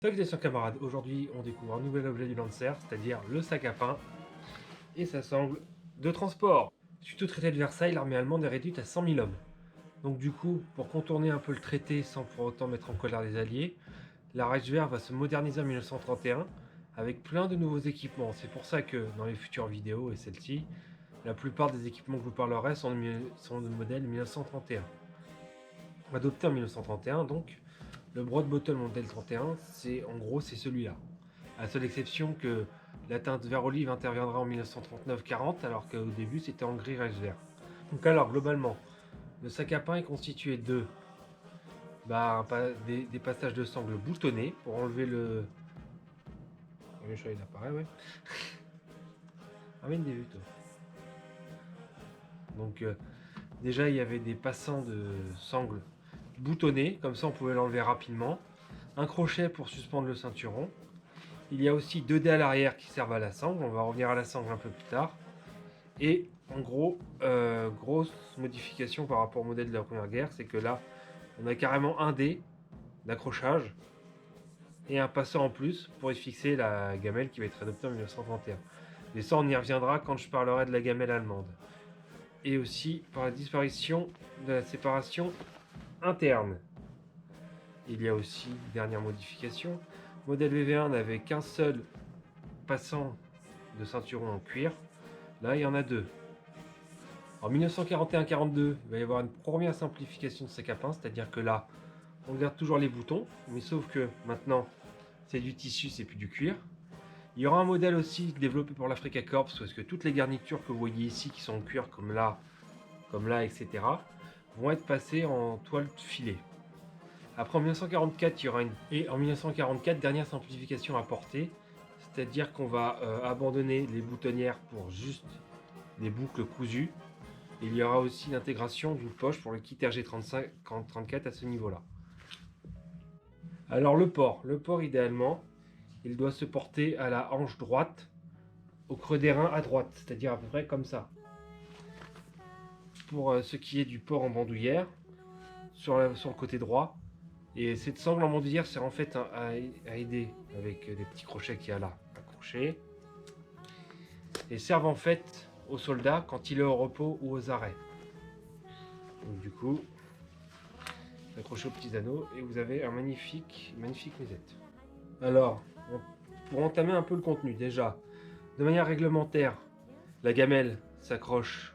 Salutations camarades, aujourd'hui on découvre un nouvel objet du Lancer, c'est-à-dire le sac à pain et sa sangle de transport. Suite au traité de Versailles, l'armée allemande est réduite à 100 000 hommes. Donc du coup, pour contourner un peu le traité sans pour autant mettre en colère les alliés, la Reichswehr va se moderniser en 1931 avec plein de nouveaux équipements. C'est pour ça que dans les futures vidéos et celle-ci, la plupart des équipements que je vous parlerai sont de modèle 1931. Adopté en 1931 donc, le Broad Bottle Model 31, en gros c'est celui-là. À seule exception que la teinte vert olive interviendra en 1939-40 alors qu'au début c'était en gris vert. Donc alors globalement, le sac à pain est constitué de des passages de sangle boutonnés pour enlever le... Le chat il apparaît, ouais. Ramène des vues toi. Donc déjà il y avait des passants de sangle boutonnés, comme ça on pouvait l'enlever rapidement. Un crochet pour suspendre le ceinturon. Il y a aussi 2 dés à l'arrière qui servent à la sangle, on va revenir à la sangle un peu plus tard. Et en gros, grosse modification par rapport au modèle de la Première Guerre, c'est que là, on a carrément un dé d'accrochage et un passant en plus pour y fixer la gamelle qui va être adoptée en 1931. Mais ça, on y reviendra quand je parlerai de la gamelle allemande. Et aussi par la disparition de la séparation interne. Il y a aussi, dernière modification, modèle VV1 n'avait qu'un seul passant de ceinturon en cuir. Là, il y en a deux. En 1941-42, il va y avoir une première simplification de sac à pain, c'est-à-dire que là, on garde toujours les boutons, mais sauf que maintenant, c'est du tissu, c'est plus du cuir. Il y aura un modèle aussi développé pour l'Africa Corps, parce que toutes les garnitures que vous voyez ici, qui sont en cuir comme là, etc., vont être passées en toile filet. Après, en 1944, il y aura Et en 1944, dernière simplification apportée, c'est-à-dire qu'on va abandonner les boutonnières pour juste les boucles cousues. Il y aura aussi l'intégration d'une poche pour le kit RG34 à ce niveau-là. Alors le port idéalement, il doit se porter à la hanche droite, au creux des reins à droite, c'est-à-dire à peu près comme ça. Pour ce qui est du port en bandoulière, sur le côté droit. Et cette sangle en bandoulière sert en fait à aider avec des petits crochets qu'il y a là, accrochés. Et servent en fait au soldat quand il est au repos ou aux arrêts. Donc du coup, accroché aux petits anneaux et vous avez un magnifique musette. Alors, pour entamer un peu le contenu, déjà, de manière réglementaire, la gamelle s'accroche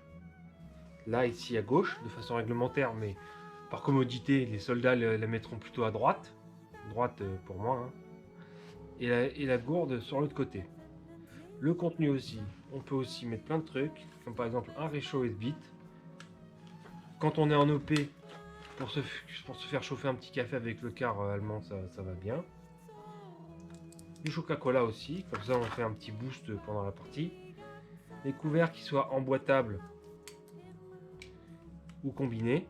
là, ici à gauche, de façon réglementaire, mais par commodité, les soldats la mettront plutôt à droite. Droite pour moi. Hein. Et la gourde sur l'autre côté. Le contenu aussi, on peut aussi mettre plein de trucs, comme par exemple un réchaud S-Bit. Quand on est en OP, pour se faire chauffer un petit café avec le car allemand, ça va bien. Du Coca-Cola aussi, comme ça on fait un petit boost pendant la partie. Les couverts qui soient emboîtables ou combinés.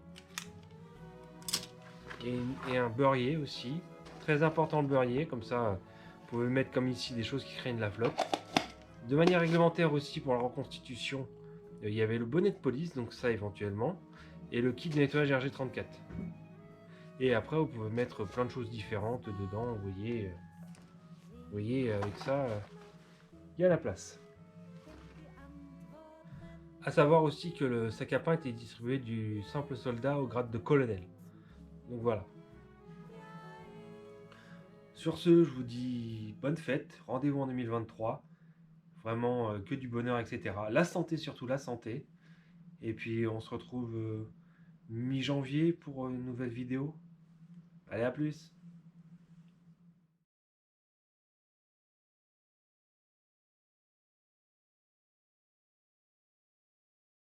Et un beurrier aussi. Très important le beurrier, comme ça vous pouvez mettre comme ici des choses qui créent de la flotte. De manière réglementaire aussi pour la reconstitution, il y avait le bonnet de police, donc ça éventuellement, et le kit de nettoyage RG34. Et après vous pouvez mettre plein de choses différentes dedans, vous voyez avec ça, il y a la place. A savoir aussi que le sac à pain était distribué du simple soldat au grade de colonel. Donc voilà. Sur ce, je vous dis bonne fête, rendez-vous en 2023. Vraiment que du bonheur, etc. La santé surtout, la santé. Et puis on se retrouve mi-janvier pour une nouvelle vidéo. Allez, à plus!